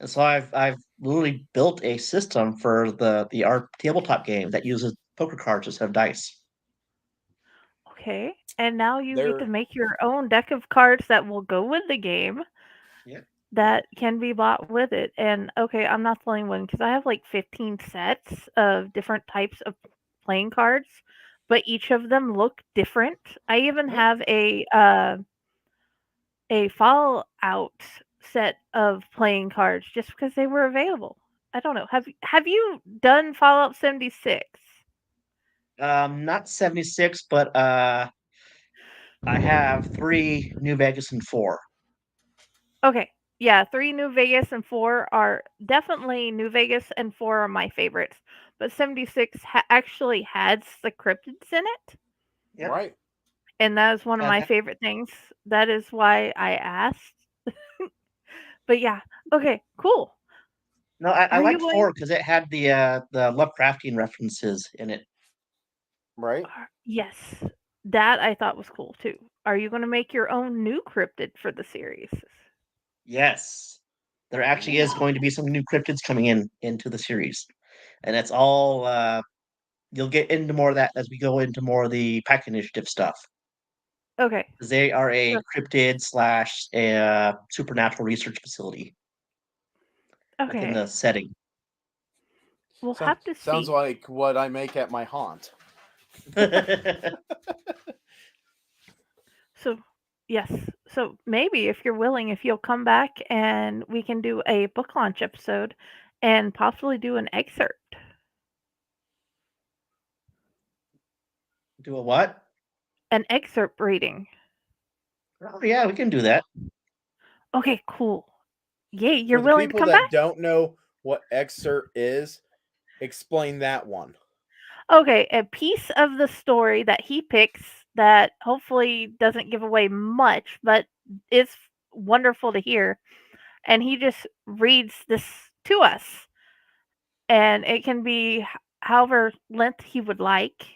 And so I've literally built a system for the art tabletop game that uses poker cards instead of dice. okay, and now you get to There make your own deck of cards that will go with the game Yeah. that can be bought with it. And okay, I'm not the only one because I have like 15 sets of different types of playing cards, but each of them look different. I even mm, have a Fallout set of playing cards just because they were available. I don't know. Have you done Fallout 76? Not 76, but I have three New Vegas and four. Okay. Yeah, 3 New Vegas and 4 are definitely New Vegas and 4 are my favorites. But 76 actually has the cryptids in it, Yep. right. and that is one of Yeah, my favorite things. That is why I asked. But yeah, okay, cool. no, I Are you liked going four because it had the Lovecraftian references in it. Right. Yes, that I thought was cool too. Are you going to make your own new cryptid for the series? Yes. There actually is Ooh. going to be some new cryptids coming into the series. And it's all you'll get into more of that as we go into more of the pack initiative stuff. Okay. 'Cause they are So, a cryptid slash supernatural research facility within okay. the setting. We'll So, have to sounds see. like what I make at my haunt. So, yes. So maybe if you're willing, if you'll come back and we can do a book launch episode and possibly do an excerpt. Do a what? An excerpt reading. Oh yeah, we can do that. Okay, cool. Yay, you're For the willing to people come that back? don't know what excerpt is, explain that one. Okay, a piece of the story that he picks that hopefully doesn't give away much, but is wonderful to hear. And he just reads this to us. And it can be however length he would like.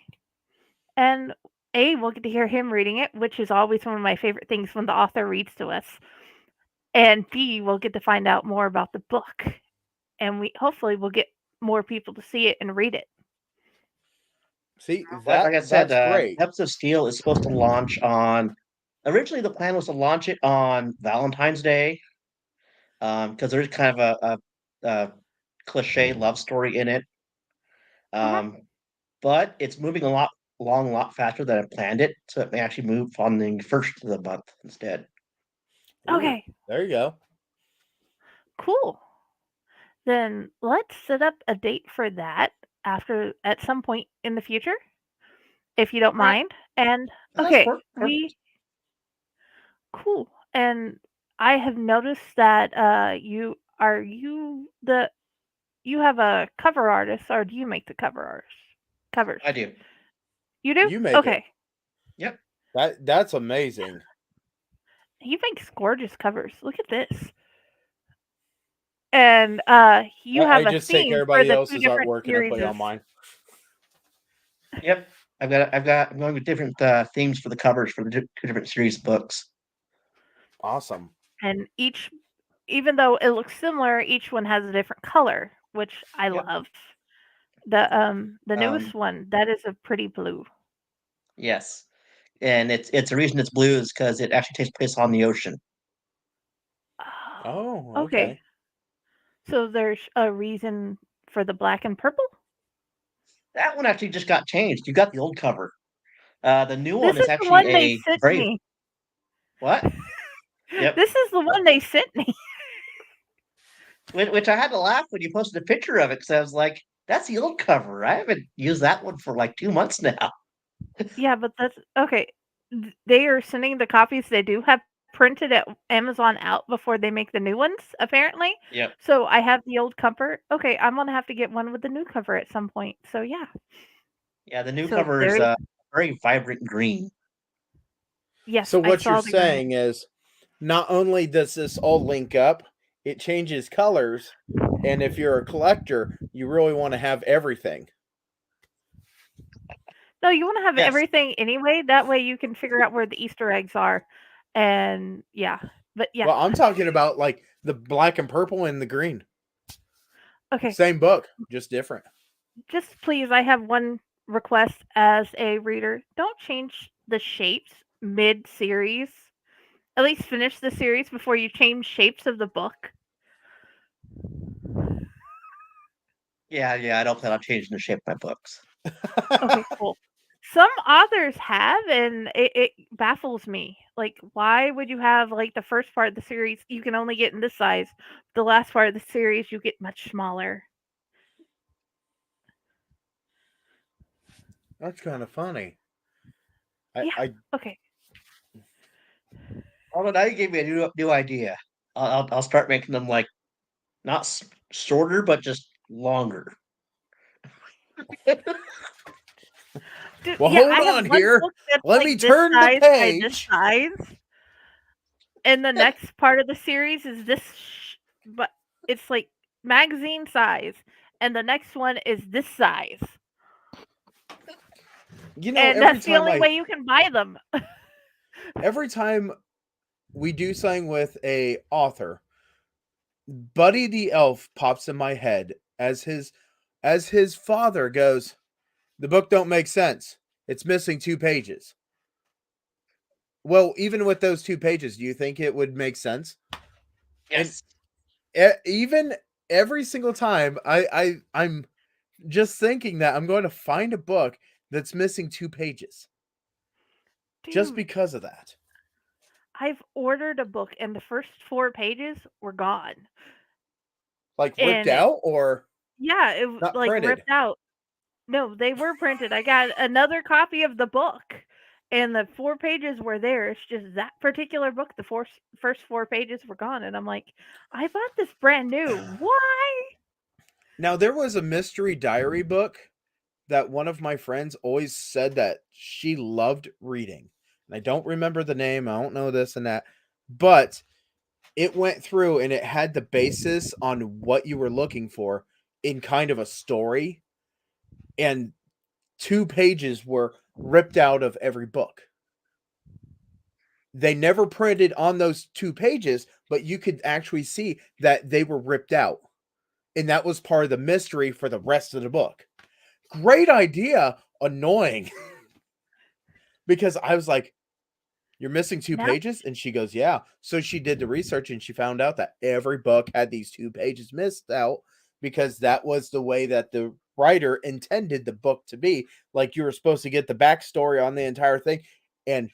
And A, we'll get to hear him reading it, which is always one of my favorite things when the author reads to us. And B, we'll get to find out more about the book. And we hopefully we'll get more people to see it and read it. See, Like I said, that's great. Depths of Steel is supposed to launch on. Originally, the plan was to launch it on Valentine's Day, because there's kind of a cliche love story in it. Uh-huh. Um, but it's moving along a lot faster than I planned it, so it may actually move on the first of the month instead. Ooh, Okay, there you go. cool. Then let's set up a date for that after at some point in the future, if you don't All right, mind. And that's okay, perfect. we cool. And I have noticed that you have a cover artist, or do you make the covers? I do. You do? You make it. Okay. Yep. That's amazing. He makes gorgeous covers. Look at this. And you I have a just take theme for everybody the two else's different artwork and I series. put it on mine. Yep. I'm going with different themes for the covers for the two different series of books. Awesome. And each, even though it looks similar, each one has a different color, which I Yep. love. The newest Um, one, that is a pretty blue. yes. And it's the reason it's blue is because it actually takes place on the ocean. Oh, Oh, okay. okay. So there's a reason for the black and purple. That one actually just got changed. You got the old cover. The new This one is is the actually one they a sent very me. what? Yep. This is the one they sent me. Which I had to laugh when you posted a picture of it because I was like, "That's the old cover. I haven't used that one for like 2 months now." Yeah, but that's okay. They are sending the copies they do have printed at Amazon out before they make the new ones, apparently. Yep. So I have the old cover. Okay, I'm gonna have to get one with the new cover at some point. So yeah. Yeah, the new So cover there is is very vibrant green. yes, So I what you're saw the green. saying is not only does this all link up, it changes colors, and if you're a collector, you really want to have everything. No, you want to have Yes. everything anyway. That way you can figure out where the Easter eggs are. And yeah. But yeah. Well, I'm talking about like the black and purple and the green. Okay. Same book, just different. Just please, I have one request as a reader. Don't change the shapes mid series. At least finish the series before you change shapes of the book. Yeah. I don't plan on changing the shape of my books. Okay, cool. Some authors have, and it baffles me. Like, why would you have like the first part of the series you can only get in this size, the last part of the series you get much smaller? That's kind of funny. Yeah. I Okay. Although now you gave me a new idea. I'll start making them like not shorter, but just longer. Dude, well, yeah, hold I have on one here. book that's Let like me this turn the size by this page. size, and the next part of the series is this, but it's like magazine size, and the next one is this size, You know, and that's the only way you can buy them. every time we do something with a author, Buddy the Elf pops in my head as his father goes, "The book don't make sense. It's missing 2 pages." Well, even with those 2 pages, do you think it would make sense? And Yes. even every single time, I'm just thinking that I'm going to find a book that's missing 2 pages just Dude, because of that. I've ordered a book, and the first 4 pages were gone, Like ripped and it, out or yeah, not like printed. ripped out. No, they were printed. I got another copy of the book, and the 4 pages were there. It's just that particular book, the first 4 pages were gone, and I'm like, I bought this brand new. Why? Now there was a mystery diary book that one of my friends always said that she loved reading. And I don't remember the name, I don't know this and that, but it went through and it had the basis on what you were looking for in kind of a story. And 2 pages were ripped out of every book. They never printed on those 2 pages, but you could actually see that they were ripped out. And that was part of the mystery for the rest of the book. Great idea, annoying. Because I was like, "You're missing 2 Now, pages?" And she goes, "Yeah." So she did the research and she found out that every book had these 2 pages missed out because that was the way that the writer intended the book to be. Like, you were supposed to get the backstory on the entire thing, and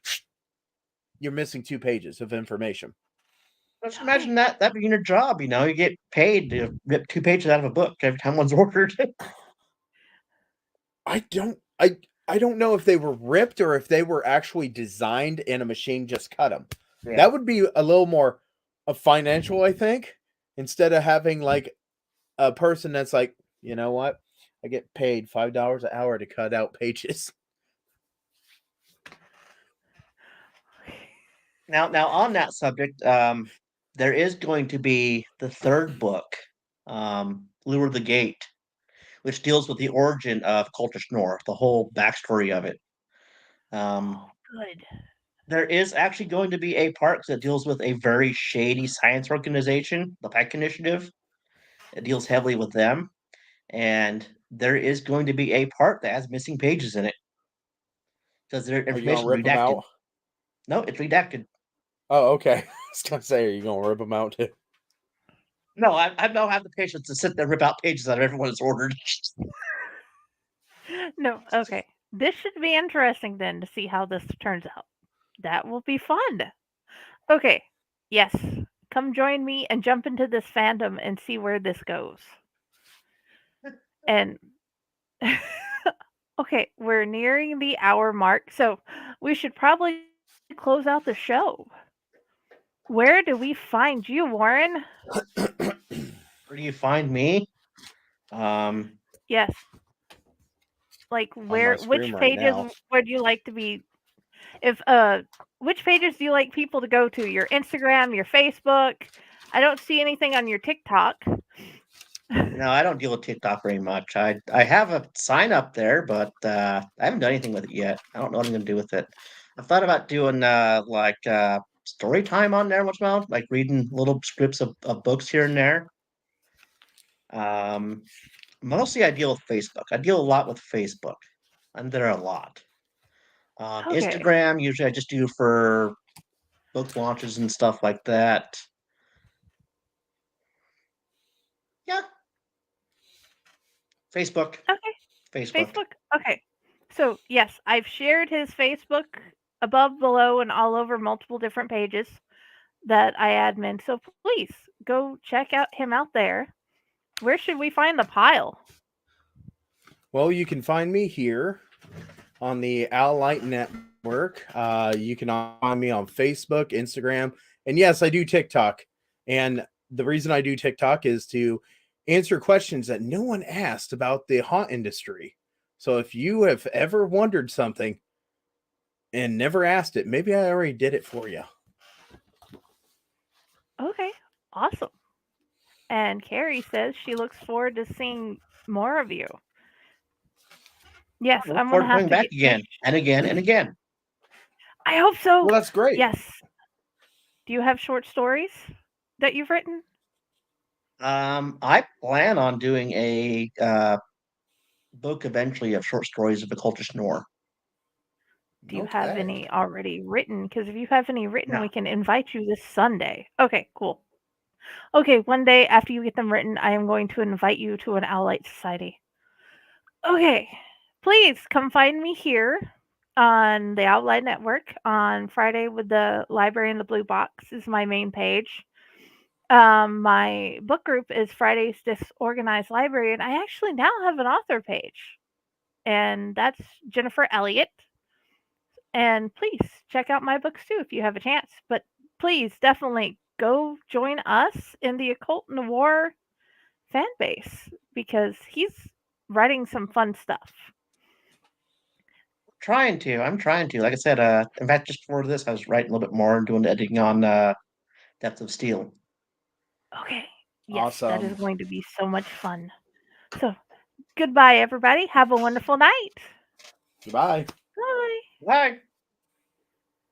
you're missing 2 pages of information. Just okay. imagine that being your job. You get paid to rip 2 pages out of a book every time one's ordered. I don't I I don't know if they were ripped or if they were actually designed and a machine just cut them. Yeah. That would be a little more financial, I think, instead of having like a person that's like, you know what? I get paid $5 an hour to cut out pages. Now on that subject, there is going to be the third book, Lure the Gate, which deals with the origin of Cultish North, the whole backstory of it. Um, Oh, good. there is actually going to be a part that deals with a very shady science organization, the Pike Initiative. It deals heavily with them, and there is going to be a part that has missing pages in it because their Are you gonna information is rip them redacted. out? No, it's redacted. Oh, okay. I was gonna say, are you gonna rip them out too? No, I don't have the patience to sit there and rip out pages out of everyone that's ordered. No, okay. This should be interesting then to see how this turns out. That will be fun. Okay. Yes. Come join me and jump into this fandom and see where this goes. And okay, we're nearing the hour mark, so we should probably close out the show. Where do we find you, Warren? Where do you find me? Um, Yes, like On my which screen right pages now. would you like to be if which pages do you like people to go to? Your Instagram, your Facebook? I don't see anything on your TikTok. I don't deal with TikTok very much. I have a sign up there, but I haven't done anything with it yet. I don't know what I'm gonna do with it. I've thought about doing story time on there once in a while, like reading little scripts of books here and there. Um, Mostly I deal with Facebook. I deal a lot with Facebook. I'm there a lot. Okay. Instagram, usually I just do for book launches and stuff like that. Yeah, Facebook. Okay. Facebook. Facebook. Okay. So, yes, I've shared his Facebook above, below, and all over multiple different pages that I admin. So please go check out him out there. Where should we find the pile? Well, you can find me here on the Owl Light Network. You can find me on Facebook, Instagram, and yes, I do TikTok. And the reason I do TikTok is to answer questions that no one asked about the haunt industry. So if you have ever wondered something and never asked it, maybe I already did it for you. Okay. Awesome. And Carrie says she looks forward to seeing more of you. Yes, I look I'm going forward to to have coming to back get make again and again and again. I hope so. Well, that's great. Yes. Do you have short stories that you've written? I plan on doing a book eventually of short stories of the cultish Nor. Do you have Okay. any already written? Because if you have any written, No, we can invite you this Sunday. Okay, cool. Okay, one day after you get them written, I am going to invite you to an Owlite Society. Okay, please come find me here on the Outline Network on Friday with the Library in the Blue Box is my main page. My book group is Friday's Disorganized Library, and I actually now have an author page, and that's Jennifer Elliott. And please check out my books too if you have a chance. But please, definitely go join us in the Occult Noir fan base because he's writing some fun stuff. trying to. I'm trying to. Like I said, in fact, just before this, I was writing a little bit more and doing the editing on Depth of Steel. Okay. Yes, that is Awesome. going to be so much fun. So, goodbye, everybody. Have a wonderful night. Goodbye. Bye. Bye.